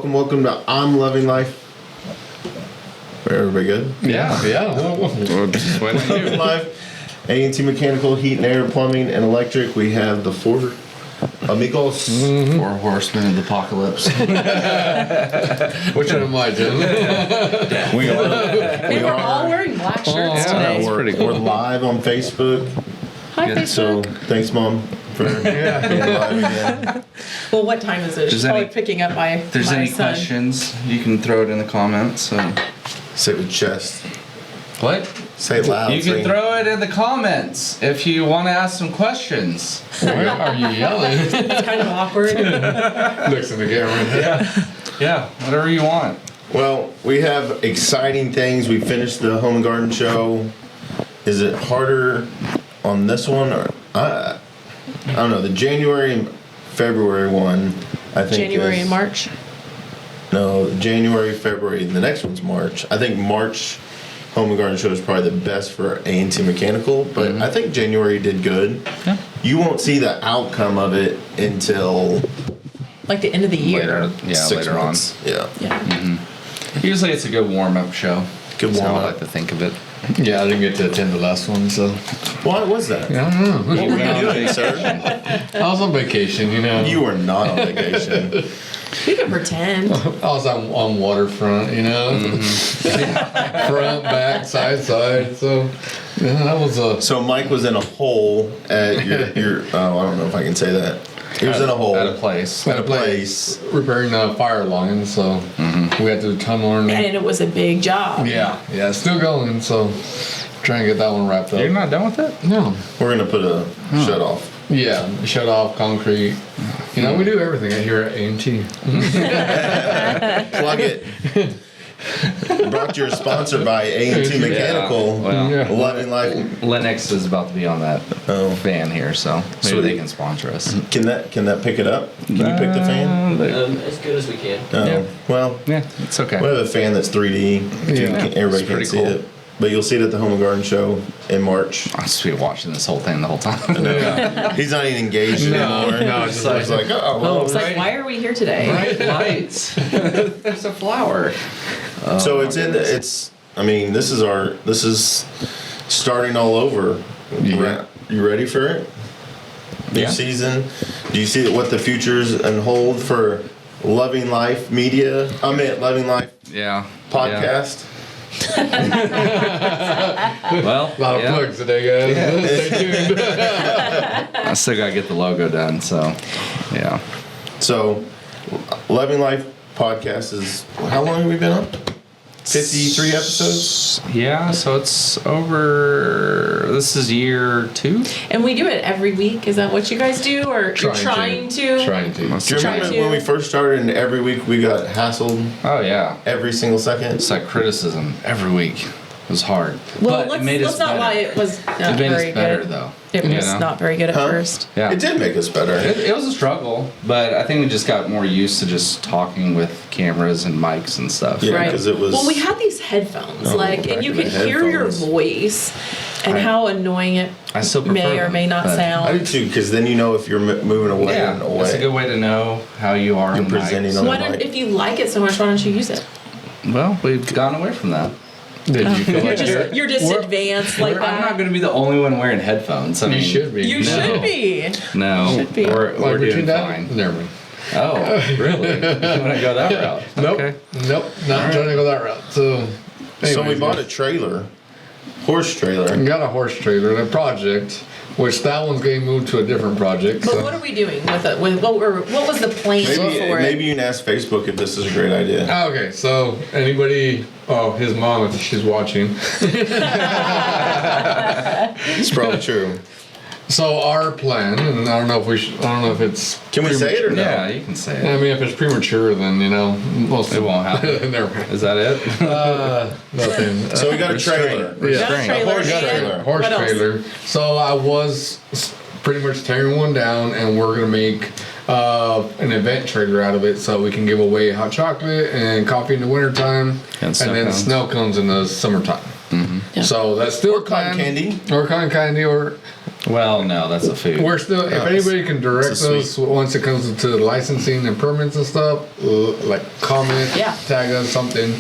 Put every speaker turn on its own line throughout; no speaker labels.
welcome to I'm Loving Life. Everybody good?
Yeah.
We're just waiting on
Loving
you.
Life, A&T Mechanical, Heat and Air, Plumbing, and Electric. We have the four amigos.
Four horsemen of the apocalypse.
Which one am I, Jim?
We
They were all wearing black shirts today.
we're,
pretty cool.
we're live on Facebook.
Hi,
So
Facebook.
thanks, Mom, for being live again.
Well, what time is it? She's
There's
probably
any-
picking up my
If there's
my
any
son.
questions, you can throw it in the comments.
Say it with chest.
What?
Say it loud.
You can throw it in the comments if you want to ask some questions.
Why are you yelling?
It's kind of awkward.
Looks in the camera.
Yeah, whatever you want.
Well, we have exciting things. We finished the Home and Garden show. Is it harder on this one or I don't know. The January and February one, I think.
January
is-
and March.
No, January, February. The next one's March. I think March Home and Garden show is probably the best for A&T Mechanical, but I think January did good.
Yeah.
You won't see the outcome of it until
Like the end of the year.
Yeah,
6
later
months. Yeah.
Yeah.
Usually it's a good warm-up show.
Good
That's how I
warm-up.
like to think of it.
Yeah, I didn't get to attend the last one, so
Why was that?
I don't know.
What were you
went on
doing, sir?
I was on vacation, you know.
You were not on vacation.
You can pretend.
I was on waterfront, you know. Front, back, side. So yeah, that was a.
So Mike was in a hole at your oh, I don't know if I can say that. He was in a hole
At a place.
at a place.
repairing a fire line, so we had to tunnel
And
underneath.
it was a big job.
Yeah, it's still going. So trying to get that one wrapped up.
You're not done with it?
No.
We're gonna put a shut off.
Yeah, shut off concrete. You know, we do everything here at A&T.
Plug it. Brought to you sponsored by A&T Mechanical.
Well,
Yeah.
Loving Life.
Lennox is about to be on that
Oh.
fan here, so maybe
Sweet.
they can sponsor us.
Can that pick it up? Can you pick the fan?
As good as we can.
Oh.
yeah.
Well,
Yeah, it's okay.
we have a fan that's 3D.
Yeah.
Everybody
It's
can
pretty
see
cool.
it. But you'll see it at the Home and Garden show in March.
I'll just be watching this whole thing the whole time.
He's not even engaged anymore.
no,
It's just like, oh, well.
It's like, why are we here today?
Bright lights. There's a flower.
So it's in. It's. I mean, this is starting all over.
Yeah.
You ready for it? New
Yeah.
season. Do you see what the future's and hold for Loving Life Media? I mean, Loving Life
Yeah.
podcast.
Yeah. Well,
A lot of plugs today, guys. Stay tuned.
I still gotta get the logo done, so yeah.
So, Loving Life podcast is how long have we been up? 53 episodes.
Yeah, so it's over. This is year 2.
And we do it every week. Is that what you guys do? Or you're trying to?
Trying to.
Do you
Try
remember
to.
when we first started and every week we got hassled
Oh yeah,
every single second?
it's like criticism every week. It was hard.
Well,
But it made
let's
us
not
better.
lie. It was not
It made
very
us better
good.
though.
It
you
was
know?
not very good at
Huh?
first.
Yeah.
It did make us better.
It was a struggle, but I think we just got more used to just talking with cameras and mics and stuff.
Yeah,
Right.
'cause it was-
Well, we had these headphones,
Oh,
and
back
you
in
could
the
hear your
headphones.
voice and
I-
how annoying it
I still prefer
may or
them,
may not
but-
I
sound.
do too, because then you know if you're moving away
Yeah,
and
it's a
away.
good way to know how you are
You're
on the mic.
presenting on
Why
the
don't,
mic.
if you like it so much, why don't you use it?
Well, we've gone away from that.
Did you feel like
You're just
We're-
advanced like
I'm not
that.
going to be the only one wearing headphones. I mean,
You should be.
You
No.
should be.
No,
Should be.
we're
Like
doing
between that?
fine.
Never mind.
Oh, really? You want to go that route?
Nope.
Okay.
Nope. Not trying to go that route. So.
So we
anyways,
bought a trailer, horse trailer.
We got a horse trailer, a project, which that one's getting moved to a different project.
But
so-
what are we doing with it? What was the plan for it?
Maybe you can ask Facebook if this is a great idea.
Okay, so anybody? Oh, his mom, if she's watching.
It's probably true.
So our plan, and I don't know if we should. I don't know if it's.
Can we say it or no?
Yeah, you can say
I
it.
mean, if it's premature, then most
It won't happen.
Never mind.
Is that it?
Nothing.
So we got a trailer.
Got a
Restraint.
trailer.
horse
and
trailer.
Horse
what else?
trailer. So I was pretty much tearing one down, and we're gonna make an event trailer out of it, so we can give away hot chocolate and coffee in the wintertime,
And snow
then
cones.
snow cones in the summertime.
Yeah.
So that's still
Or cotton
planned.
candy.
or cotton candy, or
Well, no, that's a food.
We're still, if anybody can direct
it's a
us once it comes to licensing and permits and stuff, like comment,
Yeah.
tag us something.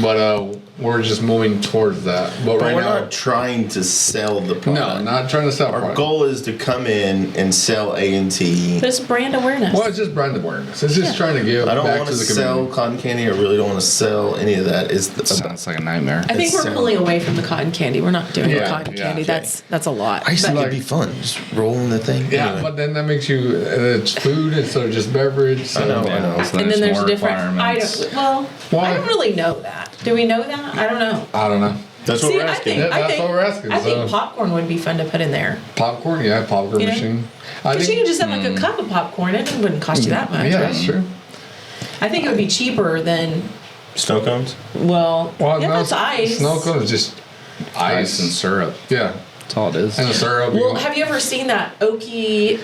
But we're just moving towards that. But
But
right
we're
now,
not trying to sell the
no,
product.
not trying to sell.
Our
product.
goal is to come in and sell A&T.
Just brand awareness.
Well, it's just brand awareness. It's just trying to give
I don't
back
want
to
to
the
sell
community.
cotton candy. I really don't want to sell any of that. It's
Sounds like a nightmare.
I think
It's
we're pulling away from the cotton candy. We're not doing the
Yeah,
cotton
yeah,
candy.
okay.
That's a lot.
I used to
But-
think it'd be fun, just rolling the thing.
Yeah,
Anyway.
but then that makes you it's food instead of just beverage. So
I know.
So
and then there's
more
different. I
requirements.
don't. Well,
Why?
I don't really know that. Do we know that? I don't know.
I don't know.
That's what
See,
we're
I
asking.
think,
Yeah,
I
that's
think,
what we're asking,
I think
so-
popcorn would be fun to put in there.
Popcorn, yeah, popcorn
You know?
machine. I
Because you
think
can just have like a cup of popcorn. It wouldn't cost you that much.
yeah,
right?
that's true.
I think it would be cheaper than,
Snow cones?
well,
Well,
if
no,
it's ice.
snow cone is just
Ice and syrup.
yeah,
That's all it is.
and the syrup.
Well, have you ever seen that Oki?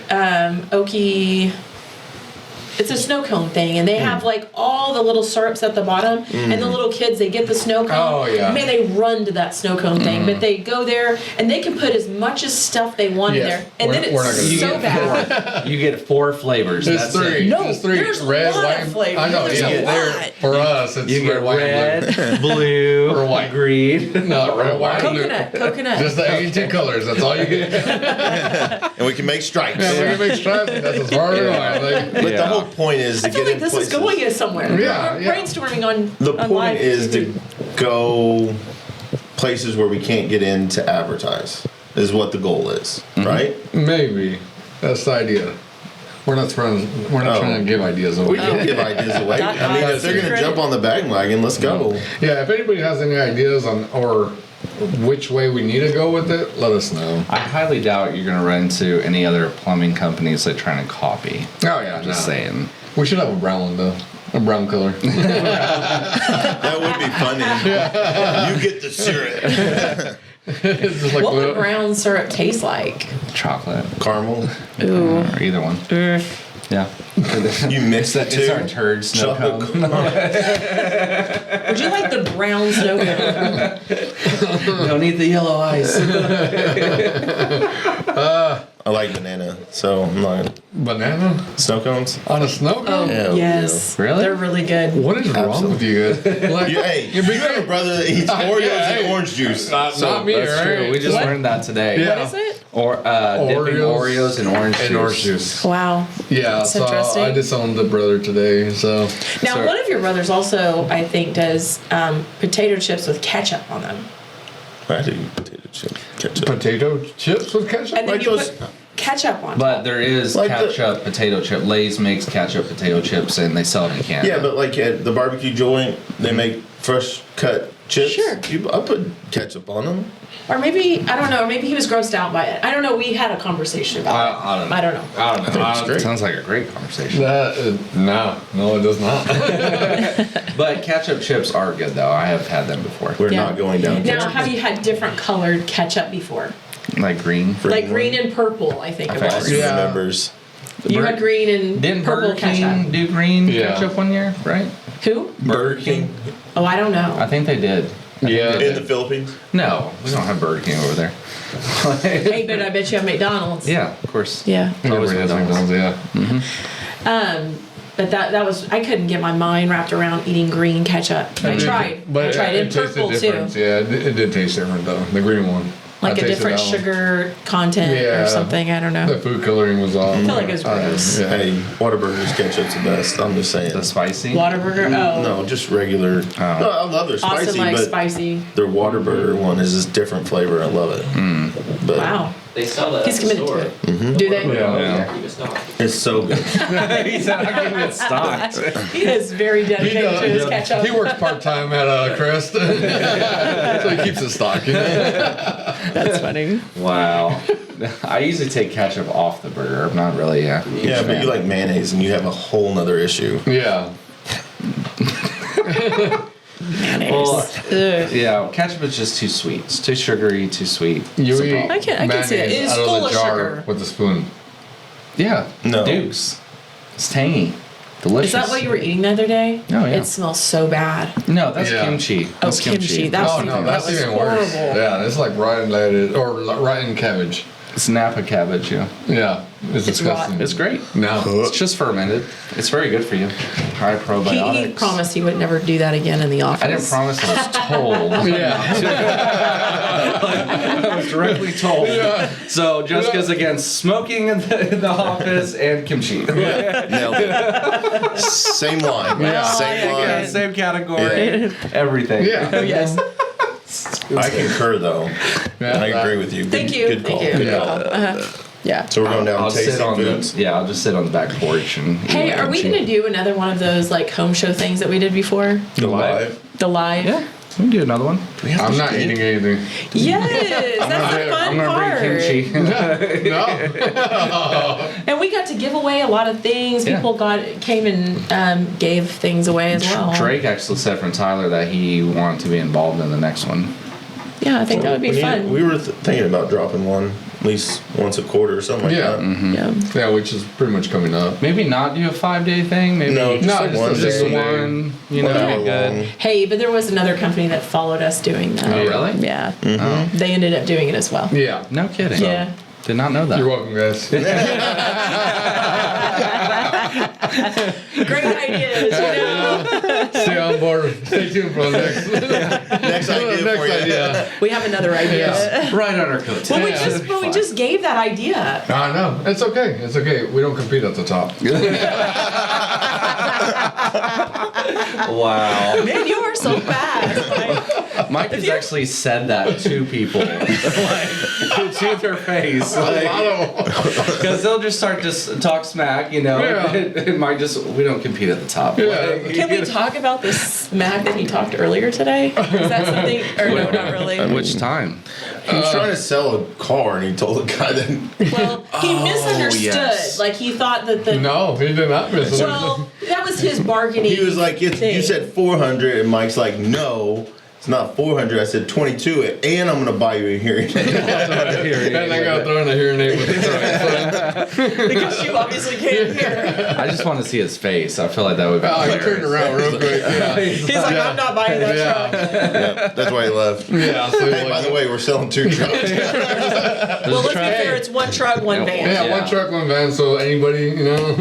It's a snow cone thing, and they
Hmm.
have like all the little syrups at the bottom, and the little kids they get the snow cone.
Oh, yeah.
Man, they run to that snow cone thing, but they go there and they can put as much as stuff they want in
Yeah.
there, and then
We're not
it's
gonna
so
do
bad.
You get 4 flavors.
It's
That's
three.
it.
No,
It's three.
there's
Red,
a lot
white,
of flavors.
I know.
There's
Yeah,
a
there.
lot.
For us, it's
You
red,
get
white, and blue.
red, blue,
Or white.
green.
No, red, white, and blue.
Coconut.
Just the 82 colors. That's all you get.
And we can make stripes.
Yeah, we can make stripes. That's as far as I like.
But the
Yeah.
whole point is to
I feel
get
like
in
this
places.
is going somewhere.
Yeah,
We're
yeah.
brainstorming on.
The
on
point
live
is
TV.
to go places where we can't get in to advertise. Is what the goal is, right?
Maybe that's the idea. We're not trying. We're not
Oh.
trying to give ideas away.
We can give ideas away.
Dot
I mean,
com
if they're going to
secret.
jump on the bandwagon, let's go.
Yeah, if anybody has any ideas on or which way we need to go with it, let us know.
I highly doubt you're going to run into any other plumbing companies that are trying to copy.
Oh yeah,
Just
no.
saying.
We should have a brown one though, a brown color.
That would be funny. You get the syrup.
It's just like
What would
little-
brown syrup taste like?
Chocolate.
Caramel.
Ooh.
Or either one. Yeah.
You mix the
It's
two.
our turd snow
Chocolate
cone.
Would you like the brown snow cone?
Don't need the yellow ice.
I like banana, so I'm not.
banana
Snow cones?
on a snow cone.
Yeah,
Yes.
Really?
They're really good.
What is wrong with you guys? Like,
Hey, you have a brother that eats Oreos and
hey.
orange juice.
not me,
That's
right?
true. We just
What?
learned that today.
Yeah.
What is it?
Or dipping Oreos in orange
and
juice.
orange juice.
Wow.
Yeah,
That's
so
interesting.
I disowned the brother today. So
Now,
Sorry.
one of your brothers also, I think, does potato chips with ketchup on them.
I do potato chip ketchup.
potato chips with ketchup.
And then
Like
you
those-
put ketchup on
But
top.
there is
Like the-
ketchup potato chip. Lay's makes ketchup potato chips and they sell them in Canada.
Yeah, but like at the barbecue joint, they make fresh cut chips.
Sure.
I put ketchup on them.
Or maybe, I don't know, maybe he was grossed out by it. I don't know. We had a conversation about it.
I don't know.
I don't know.
I don't know.
think it's great.
Sounds like a great conversation.
No, it does not.
But ketchup chips are good though. I have had them before.
We're
Yeah.
not going down
Now,
ketchup.
have you had different colored ketchup before?
Like green.
Like green and purple, I think it
I've
was.
had
Yeah.
Remembers.
You had green and
Didn't
purple
Burger King
ketchup.
do green
Yeah.
ketchup one year, right?
Who?
Burger King
Oh, I don't know.
I think they did.
Yeah.
in the Philippines.
No, we don't have Burger King over there.
Hey, but I bet you have McDonald's.
Yeah, of course.
Yeah.
Always
Everybody has
McDonald's.
McDonald's, yeah.
But that was, I couldn't get my mind wrapped around eating green ketchup. I tried. I tried in
it tasted
purple too.
different. Yeah, it did taste different though. The green one.
Like
I
a
tasted
different
that one.
sugar content
Yeah.
or something. I don't
The
know.
food coloring was off.
I feel like it was gross.
Yeah.
Hey, Whataburger's ketchup's the best. I'm just saying.
The spicy.
Whataburger? Oh.
No, just regular. No, I love their spicy,
Austin likes
but
spicy.
their Whataburger one is this different flavor. I love it. But
Wow.
They sell that
He's
at the
committed
store.
to it. Do they?
Yeah.
Yeah.
Keep it stocked.
it's so good.
He's not giving it stock.
He is very dedicated to his ketchup.
He works part time at Crest, so he keeps it stocked. You know?
That's funny.
Wow. I usually take ketchup off the burger. I'm not really a huge
Yeah, but
fan.
you like mayonnaise, and you have a whole nother issue.
Yeah.
Well,
Ugh.
yeah, ketchup is just too sweet. It's too sugary, too sweet.
You
It's a
eat
problem.
I can see it.
mayonnaise
It is
out of
full
the
of
jar
sugar.
with a spoon.
Yeah.
No.
Dukes. It's tangy. Delicious.
Is that what you were eating the other day?
Oh, yeah.
It smells so bad.
No, that's
Yeah.
kimchi.
Oh,
That's
kimchi. That's
Oh
even,
no, that's
that was
even
horrible.
worse. Yeah, it's like rotten lettuce or rotten cabbage.
It's Napa cabbage, yeah.
Yeah, it's disgusting.
It's great.
No.
It's just fermented. It's very good for you. High probiotics.
He promised he would never do that again in the office.
I didn't promise. I was told.
Yeah.
I was directly told.
Yeah.
So Jessica's against smoking in the office and kimchi.
Nailed it. Same line.
Yeah.
Same
Yeah,
line.
good.
Same category. Everything.
Yeah.
Oh, yes.
I concur though.
Yeah.
I agree with you.
Thank
Good-
you.
Good call.
Thank you.
Good call.
Yeah.
So we're going down
I'll sit
tasting
on
foods.
I'll just sit on the back porch and. eat
Hey,
my
are we
kimchi.
gonna do another one of those like home show things that we did before?
The live.
The live.
Yeah, we can do another one.
I'm not eating anything.
Yes, that's the fun
I'm gonna
part.
bring kimchi.
No.
And we got to give away a lot of things.
Yeah.
People came and gave things away as well.
Drake actually said from Tyler that he wanted to be involved in the next one.
Yeah, I think that would be fun.
We were thinking about dropping one at least once a quarter or something like
Yeah.
that.
Yeah.
Yeah, which is pretty much coming up.
Maybe not do a 5-day thing. Maybe
No, just like one
just
day.
one. You know,
One hour
good.
long.
Hey, but there was another company that followed us doing that.
Oh, really?
Yeah.
Oh,
They ended up doing it as well.
Yeah.
no kidding.
Yeah.
Did not know that.
You're welcome, guys.
Great ideas, you know.
Stay on board. Stay tuned for the next.
Next idea
next
for you.
idea.
We have another idea.
Yeah.
Right on our coat.
Well, we
Yeah.
just gave that idea.
I know. It's okay. It's okay. We don't compete at the top.
Wow.
Man, you are so fast.
Mike has actually said that to people, like to their face,
A lot of
because they'll just start to talk smack, you know.
Yeah.
It might just we don't compete at the top.
Yeah.
Like,
Can we talk about the smack that he talked earlier today? Is that something? Or no, not really.
At which time?
He was trying to sell a car and he told the guy that
Well, he misunderstood.
yes.
Like he thought that the.
No, he did not miss it.
Well, that was his bargaining.
he was like, you
thing.
said 400 and Mike's like, no, it's not 400. I said 22 and I'm going to buy you a hearing aid.
And I got thrown a hearing aid with the truck.
because you obviously can't hear.
I just want to see his face. I feel like that would be.
Oh, he
hilarious.
turned around real quick. Yeah.
He's like, I'm not buying that truck.
Yeah.
That's why he left.
Yeah. So
Hey, by the way, we're selling 2 trucks.
Well, let's be fair. It's one truck, one van.
Yeah,
Yeah.
one truck, one van. So anybody, you know,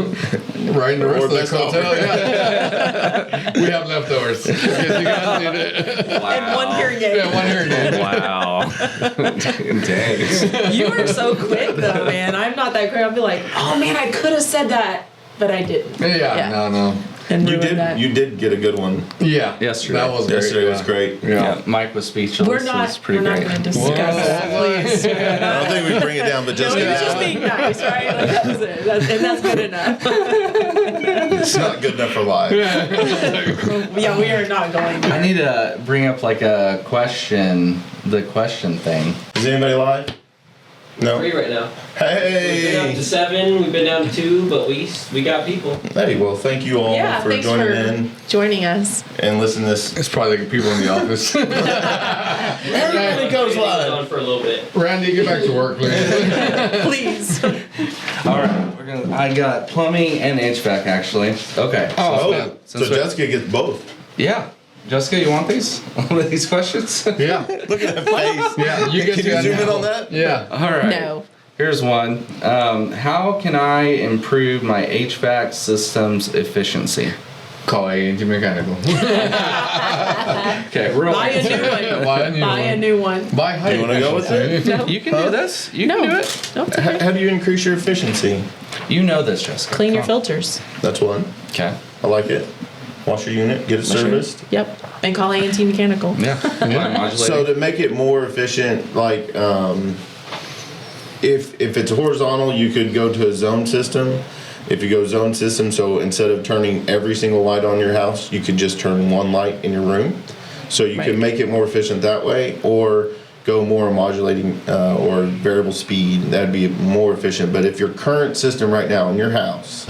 riding the rest
Or
of the
best
hotel.
offer.
Yeah. We have leftovers. In case you guys need it.
And one hearing aid.
Yeah, one hearing aid.
Wow. Dang.
You were so quick though, man. I'm not that quick. I'll be like, oh man, I could have said that, but I didn't.
Yeah, no.
And
You
ruined that.
did get a good one.
Yeah.
Yesterday.
That was great.
Yesterday
yeah.
was great.
Yeah.
Yeah, Mike was speechless.
We're
It
not.
was pretty
We're not
great.
going to discuss
Whoa.
that, please.
I don't think we bring it down, but
No,
just
he was just being nice, right? Like, that was it. And that's good enough.
it's not good enough for live.
Yeah, we are not going
I
there.
need to bring up like a question, the question thing.
Is anybody live? No.
3 right now. We've been up
Hey.
to 7. We've been down to 2, but we got people.
Hey, well, thank you all
Yeah,
for
thanks
joining
for
in
joining us.
and listening to this.
It's probably like people in the office.
Everybody goes
Maybe
live.
on for a little bit.
Randy, get back to work, please.
Please.
All right, I got plumbing and HVAC actually. Okay.
Oh, so
Since we-
Jessica gets both.
Yeah, Jessica, you want these? One of these questions?
Yeah.
Look at that face.
Yeah. You get
Can you
to
zoom in on that?
Yeah.
All right.
No.
Here's one. How can I improve my HVAC system's efficiency?
Call A&T Mechanical.
Okay, real.
Buy a new one.
Buy a new
Buy
one.
a new one.
Buy height.
You wanna go with it?
No.
You can do this. You can do it.
No, it's okay.
How do you increase your efficiency?
You know this, Jessica.
Clean your
Come on.
filters.
That's one.
Okay.
I like it. Wash your unit, get it serviced.
Yep. And call A&T Mechanical.
Yeah. Modulating.
So to make it more efficient, like if it's horizontal, you could go to a zone system. If you go zone system, so instead of turning every single light on your house, you could just turn one light in your room. So you
Right.
could make it more efficient that way, or go more modulating or variable speed. That'd be more efficient. But if your current system right now in your house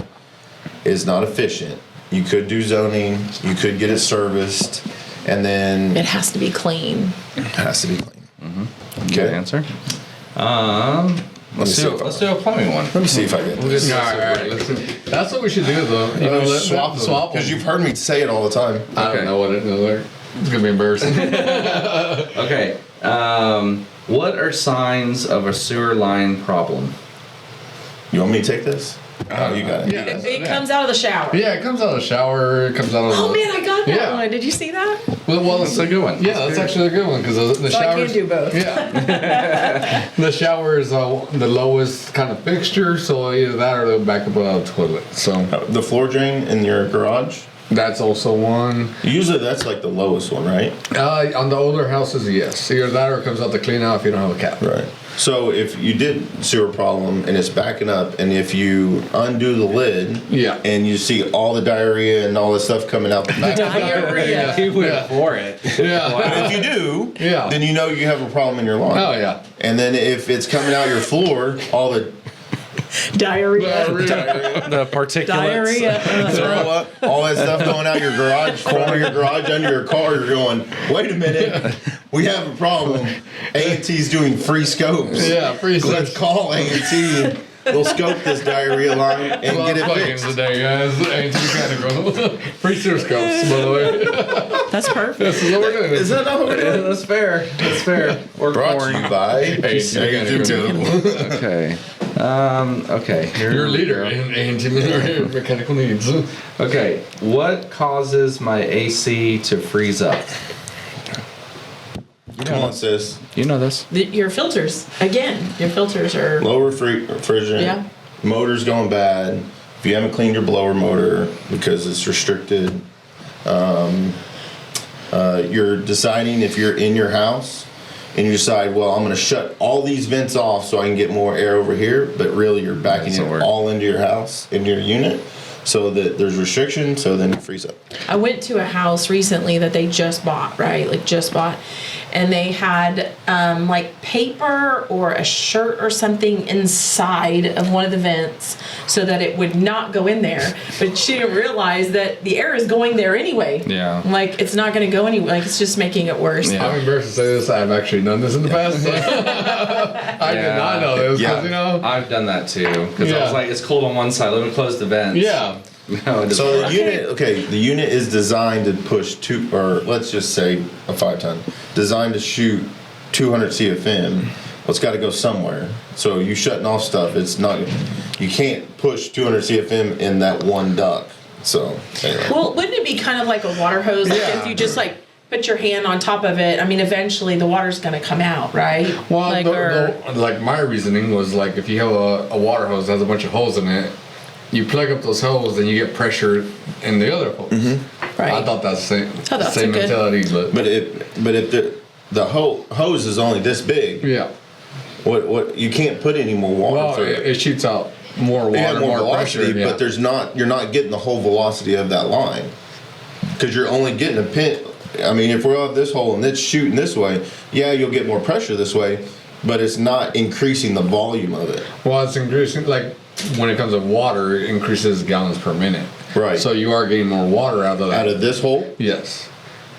is not efficient, you could do zoning. You could get it serviced, and then
It has to be clean.
it has to be clean.
Good
Okay.
answer.
Let's see if I-
Let's do a plumbing one.
Let me see if I get this.
All right. Listen. That's what we should do, though. You know,
Swap them,
swap
because
them.
you've heard me say it all the time.
I
Okay.
don't know what it is. It's gonna be embarrassing.
Okay. What are signs of a sewer line problem?
You want me to take this? Oh, you got it.
Yeah.
It comes out of the shower.
Yeah, it comes out of the shower. It comes out of.
Oh
the,
man, I got that
Yeah.
one. Did you see that?
Well,
That's a good one.
Yeah, that's actually a good one because the
So I
shower.
can do both.
Yeah. The shower is the lowest kind of fixture, so either that or they'll back up a toilet. So
The floor drain in your garage.
that's also one.
Usually that's like the lowest one, right?
On the older houses, yes. Either that or it comes out to clean out if you don't have a cap.
Right. So if you did sewer problem and it's backing up, and if you undo the lid,
Yeah.
and you see all the diarrhea and all the stuff coming out the back,
Diarrhea.
He went
Yeah.
for it.
Yeah.
but if you do,
Yeah.
then you know you have a problem in your lawn.
Oh yeah.
And then if it's coming out your floor, all the
Diarrhea.
The particulates.
Diarrhea.
throw up, all that stuff going out your garage, front of your garage, under your car, you're going, wait a minute, we have a problem. A&T's doing free scopes.
Yeah, free
Let's
scopes.
call A&T and we'll scope this diarrhea line and get it fixed.
today, guys. Ain't mechanical. Free sewer scopes, by the way.
That's perfect.
This is what we're doing.
Is that not what it
Yeah,
is?
that's fair. That's fair. Or
Brought to you by
Ain't mechanical.
Okay. Okay. Here
Your
we
leader
go.
in ain't mechanical needs.
Okay. What causes my AC to freeze up?
Come on, sis.
You know this.
Your filters. Again, your filters are.
Low refrigerant.
Yeah.
Motor's going bad. If you haven't cleaned your blower motor because it's restricted, you're deciding if you're in your house and you decide, well, I'm going to shut all these vents off so I can get more air over here, but really you're backing
Doesn't
it
work.
all into your house, into your unit, so that there's restriction, so then it frees up.
I went to a house recently that they just bought, right? Like just bought. And they had like paper or a shirt or something inside of one of the vents so that it would not go in there. But she didn't realize that the air is going there anyway.
Yeah.
Like it's not going to go anywhere. Like it's just making it worse.
Yeah.
I'm embarrassed to say this. I've actually done this in the past. I did not know this because,
Yeah.
you know.
I've done that too. Because I
Yeah.
was like, it's cold on one side. Let me close the vents.
Yeah.
No, it doesn't
So
work.
the unit is designed to push let's just say a 5-ton, designed to shoot 200 CFM. Well, it's got to go somewhere. So you shutting off stuff, you can't push 200 CFM in that one duct. So anyway.
Well, wouldn't it be kind of like a water hose? Like
Yeah.
if you just like put your hand on top of it, I mean, eventually the water's going to come out, right?
Well,
like,
like my reasoning was like if you have a water hose that has a bunch of holes in it, you plug up those holes and you get pressure in the other holes.
right.
I thought that's the same,
Oh, that's
same
a good-
mentality, but
If the hose is only this big,
yeah.
what you can't put any more water
Well,
through
it shoots out more water,
You have more velocity,
pressure. Yeah.
but you're not getting the whole velocity of that line because you're only getting a pin. I mean, if we have this hole and it's shooting this way, yeah, you'll get more pressure this way, but it's not increasing the volume of it.
Well, it's increasing, like, when it comes to water, it increases gallons per minute.
Right.
So you are getting more water out of that.
Out of this hole,
Yes.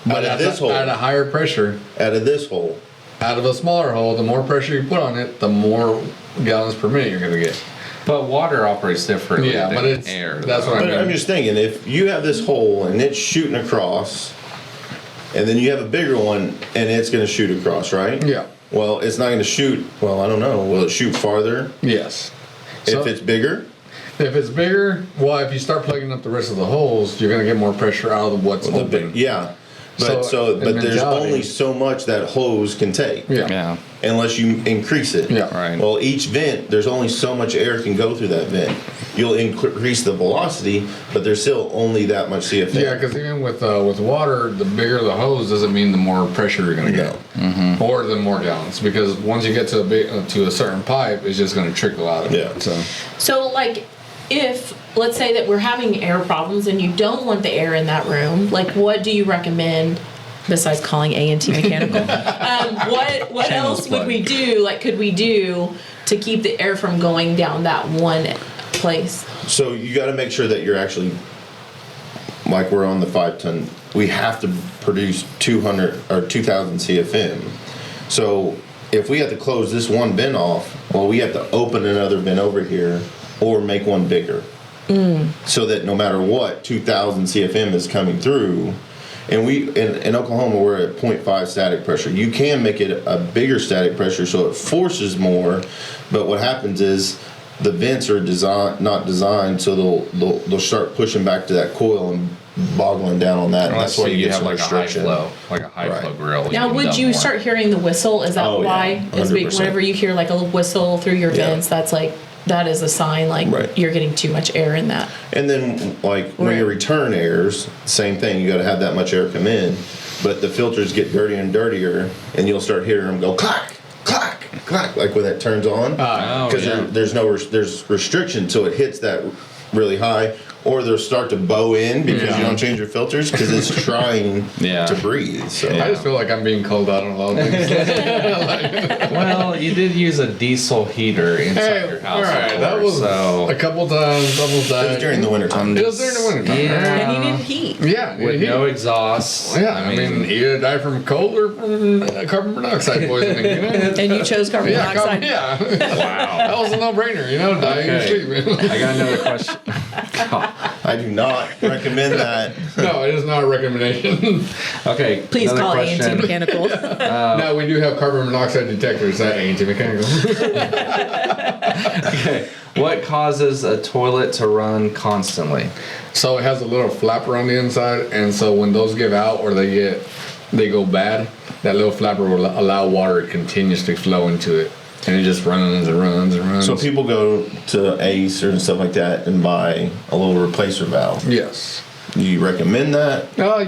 Out of
at
this hole.
At a higher pressure,
out of this hole.
out of a smaller hole, the more pressure you put on it, the more gallons per minute you're going to get.
But water operates differently
Yeah,
than
but it's-
air.
that's what I
But
mean.
I'm just thinking, if you have this hole and it's shooting across, and then you have a bigger one and it's going to shoot across, right?
Yeah.
Well, it's not going to shoot. Well, I don't know. Will it shoot farther
Yes.
if it's bigger?
If it's bigger, well, if you start plugging up the rest of the holes, you're going to get more pressure out of what's
The
open.
big, yeah. But
So, in
but there's
mentality-
only so much that hose can take.
Yeah.
Yeah.
Unless you increase it.
Yeah.
Right.
Well, each vent, there's only so much air can go through that vent. You'll increase the velocity, but there's still only that much CFM.
Yeah, because even with water, the bigger the hose doesn't mean the more pressure you're going to get, or the more gallons. Because once you get to to a certain pipe, it's just going to trickle out of
Yeah.
it. So
So, like, if let's say that we're having air problems and you don't want the air in that room, like, what do you recommend besides calling A&T Mechanical? What
Shameless
else
plug.
would we do? Like, could we do to keep the air from going down that one place?
So you got to make sure that you're actually, like we're on the 5-ton, we have to produce 200 or 2,000 CFM. So if we have to close this one bin off, well, we have to open another bin over here or make one bigger. So that no matter what, 2,000 CFM is coming through. And in Oklahoma, we're at 0.5 static pressure. You can make it a bigger static pressure so it forces more, but what happens is the vents are not designed so they'll start pushing back to that coil and boggling down on that. And
Unless
that's why you get
have
some
like a high
restriction.
flow, like a high flow
Right.
grill.
Now,
can
would
dump
you
more.
start hearing the whistle? Is that
Oh, yeah,
why? Is
100%.
whenever you hear like a little whistle through your
Yeah.
vents, that's like, that is a sign like
Right.
you're getting too much air in that.
And then, like, when
Right.
you return airs, same thing. You got to have that much air come in, but the filters get dirtier and dirtier, and you'll start hearing them go clack, clack, clack, like when that turns on.
Oh,
Because
yeah.
there's restriction, so it hits that really high, or they'll start to bow in because you don't change your filters because it's trying
Yeah.
to breathe. So
I just feel like I'm being called out on a lot of things.
Well, you did use a diesel heater inside your house,
all right,
of
that
course,
was
so
a couple times.
it was during the winter time.
It was during the winter time.
Yeah.
And he didn't heat.
Yeah,
with
he-
no exhaust.
Yeah, I mean, either die from cold or from carbon monoxide poisoning. You know?
And you chose carbon
Yeah,
monoxide.
yeah.
Wow.
That was a no-brainer. You know, die in your
Okay.
sleep.
I got another question.
I do not recommend that.
No, it is not a recommendation.
Okay.
Please
another
call
question.
A&T Mechanical.
No, we do have carbon monoxide detectors at A&T Mechanical.
Okay. What causes a toilet to run constantly?
So it has a little flapper on the inside, and so when those give out or they go bad, that little flapper will allow water to continuously flow into it, and it just runs and runs and runs.
So people go to Ace or stuff like that and buy a little replacer valve.
Yes.
Do you recommend that?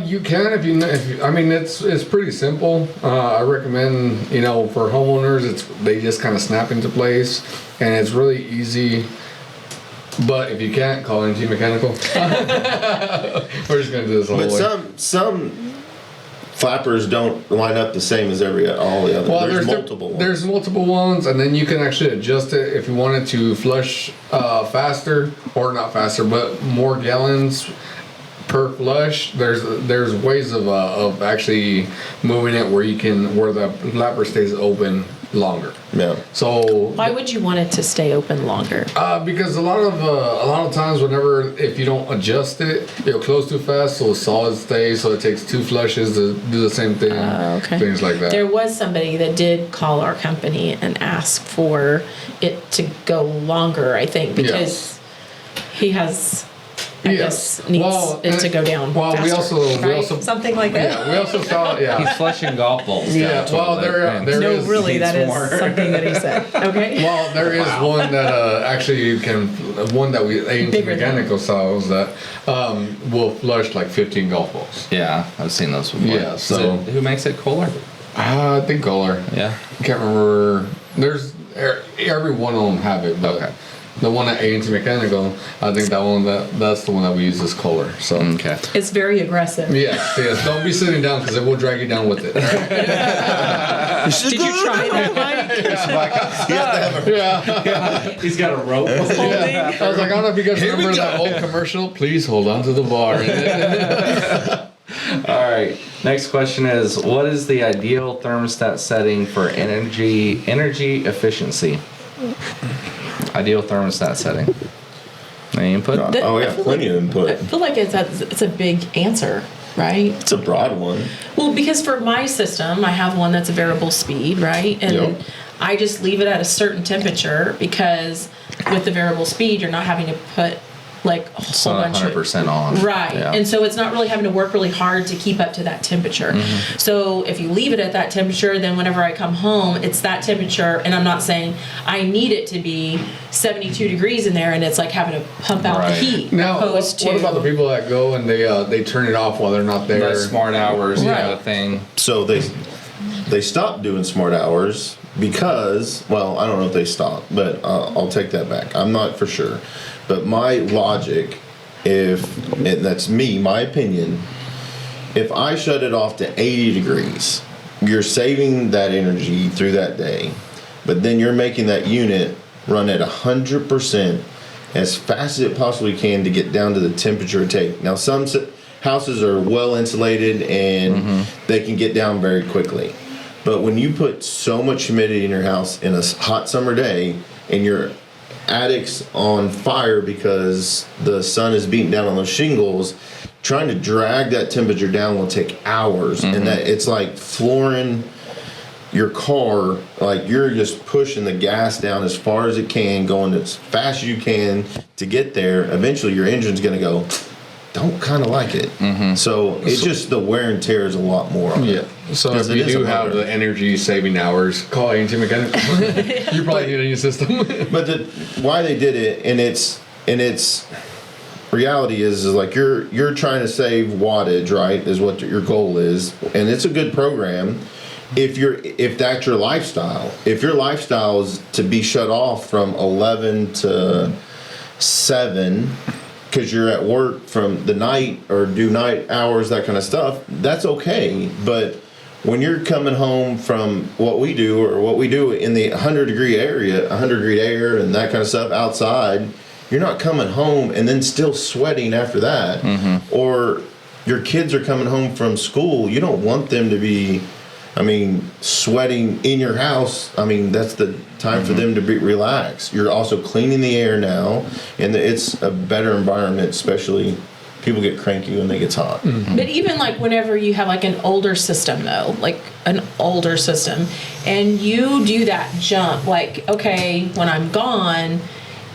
You can if you. I mean, it's pretty simple. I recommend for homeowners, they just kind of snap into place, and it's really easy. But if you can't, call NT Mechanical. We're just gonna do this all
But
the way.
some flappers don't line up the same as all the other.
Well,
there's multiple ones.
There's multiple ones, and then you can actually adjust it if you wanted to flush faster, or not faster, but more gallons per flush. There's ways of actually moving it where the flapper stays open longer.
Yeah.
So
Why would you want it to stay open longer?
because a lot of times if you don't adjust it, it'll close too fast, so the solid stays. So it takes 2 flushes to do the same thing.
Okay.
Things like that.
There was somebody that did call our company and ask for it to go longer, I think, because he has, I
Yes.
guess, needs
Well,
it to go down.
well, we
faster,
also- we
right?
also-
Something like that.
Yeah, we also saw. Yeah.
He's flushing golf balls. down
Yeah,
the
well,
toilet,
there
and-
is.
No, really, that is
more.
something that he said. Okay.
Well, there is one that actually one that we A&T
Bigger than-
Mechanical sells that will flush like 15 golf balls.
Yeah, I've seen those before.
Yeah,
Is
so-
it- who makes it Kohler?
I think Kohler.
Yeah.
Can't remember. There's every one of them have it, but
Okay.
the one at A&T Mechanical, I think that's the one that we use is Kohler. So.
Okay.
It's very aggressive.
Yes. Don't be sitting down because it will drag you down with it.
Did you try that, Mike?
You have to have a
Yeah.
He's got a rope.
I was like, I don't know if you guys remember that old commercial. Please hold on to the bar.
All right. Next question is, what is the ideal thermostat setting for energy efficiency? Ideal thermostat setting. Any input?
Oh yeah, plenty of
I
input.
feel like it's a big answer, right?
It's a broad one.
Well, because for my system, I have one that's a variable speed, right? And
Yep.
I just leave it at a certain temperature because with the variable speed, you're not having to put like a
It's
whole
not
bunch of
100% on.
Right.
Yeah.
And so it's not really having to work really hard to keep up to that temperature.
Mm-hmm.
So if you leave it at that temperature, then whenever I come home, it's that temperature. And I'm not saying I need it to be 72 degrees in there and it's like having to pump out the
Right.
heat.
Now,
opposed
what about the people that go and they turn it off while they're not there?
The smart hours kind
Right.
of thing.
So they stopped doing smart hours because, well, I don't know if they stopped, but I'll take that back. I'm not for sure. But my logic, and that's me, my opinion, if I shut it off to 80 degrees, you're saving that energy through that day, but then you're making that unit run at 100% as fast as it possibly can to get down to the temperature it takes. Now, some houses are well insulated and they can get down very quickly. But when you put so much humidity in your house in a hot summer day and your attic's on fire because the sun is beating down on those shingles, trying to drag that temperature down will take hours, and that it's like flooring your car. Like you're just pushing the gas down as far as it can, going as fast as you can to get there. Eventually, your engine's going to go. Don't kind of like it. So it's just the wear and tear is a lot more on it.
So if
'Cause it
you
is
do
a
have
motor.
the energy saving hours, call A&T Mechanic. You probably need a new system.
But why they did it, and it's reality is like you're trying to save wattage, right? Is what your goal is, and it's a good program. If that's your lifestyle, if your lifestyle is to be shut off from 11 to 7 because you're at work from the night or do night hours, that kind of stuff, that's okay. But when you're coming home from what we do in the 100-degree area, 100-degree air and that kind of stuff outside, you're not coming home and then still sweating after that. Or your kids are coming home from school, you don't want them to be, sweating in your house. That's the time for them to be relaxed. You're also cleaning the air now, and it's a better environment, especially people get cranky when it gets hot.
But even like whenever you have like an older system though, like an older system, and you do that jump, like, okay, when I'm gone,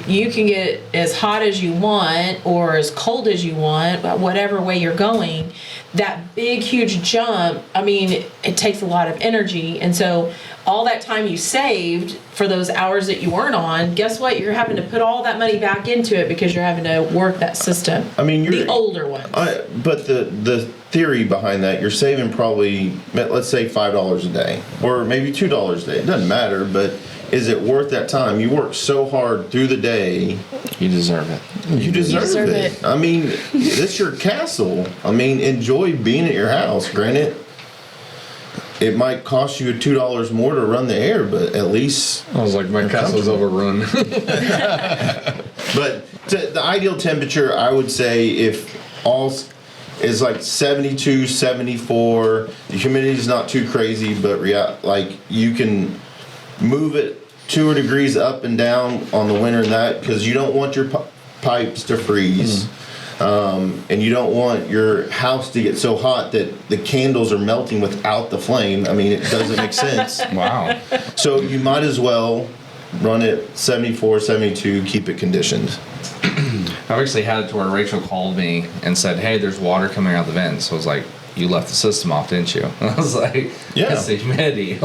you can get as hot as you want or as cold as you want, but whatever way you're going, that big, huge jump, it takes a lot of energy. And so all that time you saved for those hours that you weren't on, guess what? You're having to put all that money back into it because you're having to work that system.
You're
the older ones.
But the theory behind that, you're saving probably, let's say $5 a day, or maybe $2 a day. It doesn't matter, but is it worth that time? You work so hard through the day.
You deserve it.
You deserve it. It's your castle. Enjoy being at your house. Granted, it might cost you $2 more to run the air, but at least.
I was like, my castle's overrun.
But the ideal temperature, I would say, if all is like 72, 74, the humidity is not too crazy, but you can move it 2 degrees up and down on the winter and that, because you don't want your pipes to freeze. And you don't want your house to get so hot that the candles are melting without the flame. It doesn't make sense.
Wow.
So you might as well run it 74, 72, keep it conditioned.
I've actually had it to where Rachel called me and said, hey, there's water coming out the vent. So I was like, you left the system off, didn't you? And I was like,
Yeah.
It's the humidity.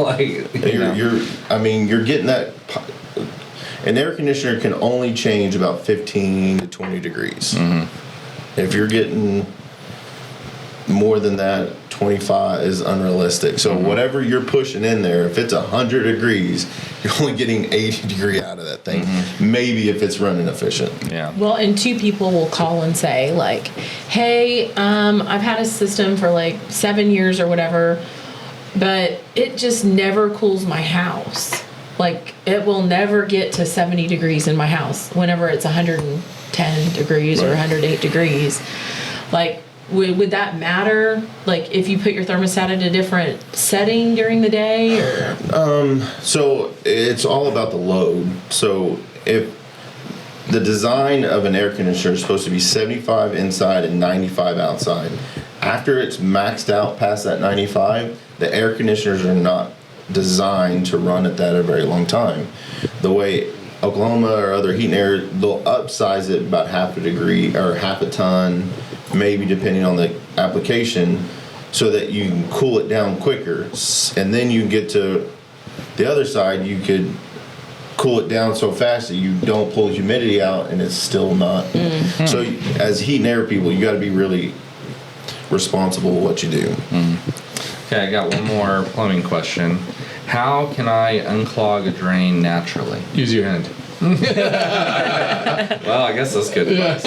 You're getting that. An air conditioner can only change about 15 to 20 degrees. If you're getting more than that, 25 is unrealistic. So whatever you're pushing in there, if it's 100 degrees, you're only getting 80 degree out of that thing. Maybe if it's running efficient.
Yeah.
Well, and 2 people will call and say like, hey, I've had a system for like 7 years or whatever, but it just never cools my house. Like it will never get to 70 degrees in my house whenever it's 110 degrees or 108 degrees. Like, would that matter? Like if you put your thermostat at a different setting during the day, or?
So it's all about the load. So if the design of an air conditioner is supposed to be 75 inside and 95 outside, after it's maxed out past that 95, the air conditioners are not designed to run at that a very long time. The way Oklahoma or other heat and air, they'll upsize it about half a degree or half a ton, maybe depending on the application, so that you can cool it down quicker. And then you get to the other side, you could cool it down so fast that you don't pull humidity out and it's still not. So as heat and air people, you got to be really responsible with what you do.
Okay, I got one more plumbing question. How can I unclog a drain naturally?
Use your hand.
Well, I guess that's good advice.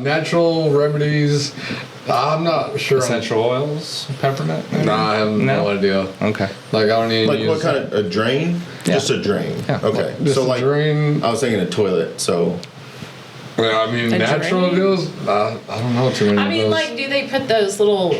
Natural remedies. I'm not sure.
Essential oils, peppermint? maybe?
Nah, I have no idea.
Okay.
Like I don't even
Like
use
what kind of, a drain?
Yeah.
Just a drain.
Yeah.
Okay.
Just
so
a
like
drain.
I was thinking a toilet. So
Yeah,
A
natural
drain?
deals. I don't know too many. of those.
Like, do they put those little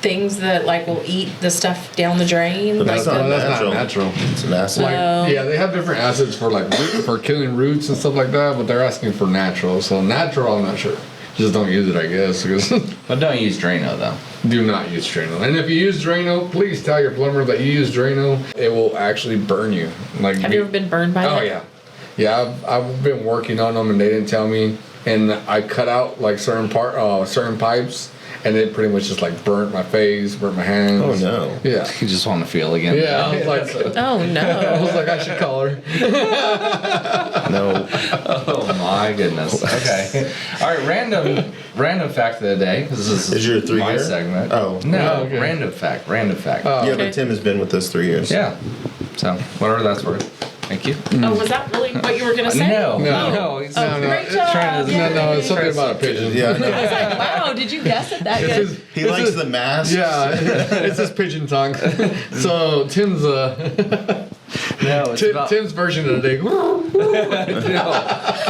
things that like will eat the stuff down the drain?
But
Like
that's not
the-
that's
natural.
not natural.
It's an acid.
Like,
Oh.
yeah, they have different acids for like for killing roots and stuff like that, but they're asking for natural. So natural, I'm not sure. Just don't use it, I guess. Because
But don't use Drano though.
do not use Drano. And if you use Drano, please tell your plumber that you use Drano. It will actually burn you. Like,
Have you ever been burned by
Oh
that?
yeah, yeah. I've been working on them, and they didn't tell me. And I cut out like certain pipes, and it pretty much just like burnt my face, burnt my hands.
Oh no.
Yeah.
You just want to feel again.
Yeah. I was like,
Oh
I
no.
was like, I should call her.
No.
Oh my goodness. Okay. All right. Random fact of the day. This
Is your 3
my
year?
segment.
Oh.
No.
Oh, okay.
Random fact. Random fact.
Oh.
Yeah,
Okay.
but Tim has been with us 3 years.
Yeah. So whatever that's worth. Thank you.
Oh, was that really what you were gonna say?
No.
No.
No. It's,
Oh,
no,
great
it's
job.
trying to-
Yay.
No, it's something about a pigeon.
Yeah.
I
No.
was like, wow, did you guess it that
It's
good?
his-
He
it's
likes
his-
the mask.
Yeah, it's his pigeon tongue. So Tim's
no. It's about.
Tim's version of the day.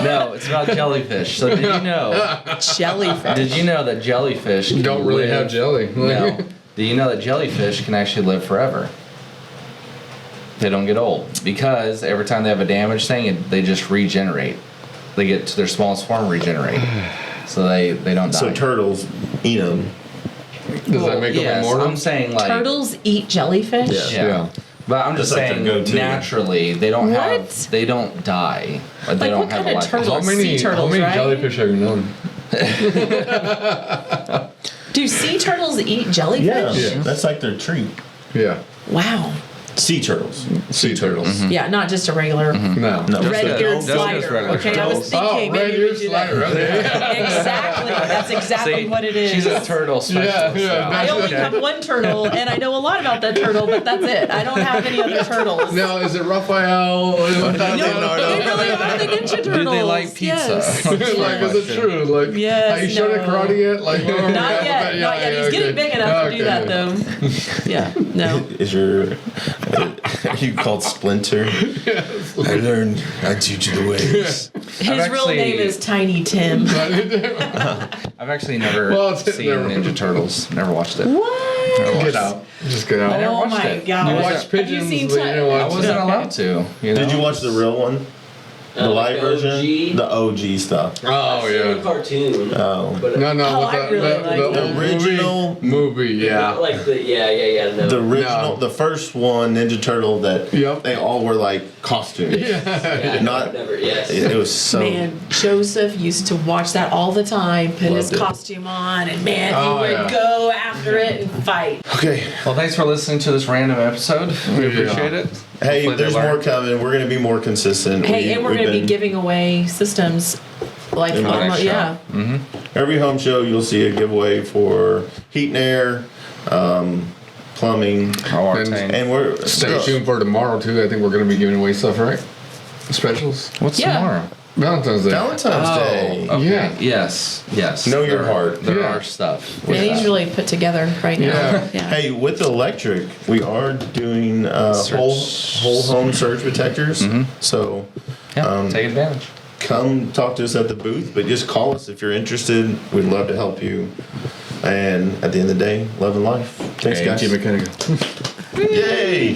No. It's about jellyfish. So did you know?
Jellyfish.
Did you know that jellyfish can
Don't really
live-
have jelly.
No. Do you know that jellyfish can actually live forever? They don't get old because every time they have a damaged thing, they just regenerate. They get to their smallest form, regenerate, so they don't die.
So turtles eat them.
Does that make them
yes,
immortal?
I'm saying like
Turtles eat jellyfish?
Yeah.
Yeah. But I'm just
That's like
saying
their go-to.
naturally they don't
What?
have they don't die. But they
Like,
don't
what
have
kind
a
of
life.
turtle?
How many,
Sea turtles,
how many
right?
jellyfish have you known?
Do sea turtles eat jellyfish?
Yeah.
Yeah.
That's like their treat.
Yeah,
Wow.
Sea turtles.
sea turtles.
Yeah, not just a regular
No.
No.
red-eared
just
slider.
regular
Okay, I was
turtles.
thinking
Oh,
maybe
red-eared
we do that.
slider. Okay.
Exactly. That's exactly
See,
what it is.
She's a turtle specialist.
yeah,
now.
I only
Okay.
have one turtle, and I know a lot about that turtle, but that's it. I don't have any other turtles.
Now, is it Raphael?
No, they really are the Ninja Turtles.
Do they like pizza?
Yes.
Like, is it true? Like,
Yes,
have you shown it
no.
karate yet? Like,
Not yet. Not yet. He's getting big enough to do that, though. Yeah. No.
Is your are you called Splinter? I learned. I teach you the ways.
His real
actually-
name is Tiny Tim.
I've actually never
Well, it's-
seen
never-
Ninja Turtles. Never watched it.
What?
Get out. Just get out.
never
Oh
watched
my
it.
god.
You watch
Have
pigeons,
seen
but you don't
I
watch.
wasn't allowed to. You know?
Did you watch the real one? The live
the
version?
OG?
The OG stuff.
Oh
I've seen a
yeah.
cartoon.
Oh.
But
No,
Oh,
with
I really like
the
it.
old
Original-
movie. Yeah.
Like the no.
The original,
No.
the first one, Ninja Turtle, that
Yep.
they all were like costumes.
yeah,
not-
never. Yes.
It was so.
Man, Joseph used to watch that all the time, put his
Loved it.
costume on, and man,
Oh,
he would
yeah.
go after it and fight.
Okay.
Well, thanks for listening to this random episode. We
Yeah.
appreciate it.
Hey,
Hopefully they
there's
learn.
more coming. We're gonna be more consistent.
Hey, and we're
we've
going to be
been-
giving away systems. Like,
In my
next show.
yeah.
Every home show, you'll see a giveaway for heat and air, plumbing,
And-
and we're
Stay tuned for tomorrow too. I think we're gonna be giving away stuff, right? Specials.
What's
Yeah.
tomorrow?
Valentine's Day.
Valentine's Day.
Okay.
Yeah.
Yes. Yes.
Know your
There-
heart.
There
Yeah.
are stuff.
And
with
he's
that.
really put together right now.
Yeah.
Yeah.
Hey, with electric, we are doing whole home surge protectors. So
Yeah, take advantage.
come talk to us at the booth, but just call us if you're interested. We'd love to help you. And at the end of the day, love and life. Thanks, guys.
Mechanical.
Yay!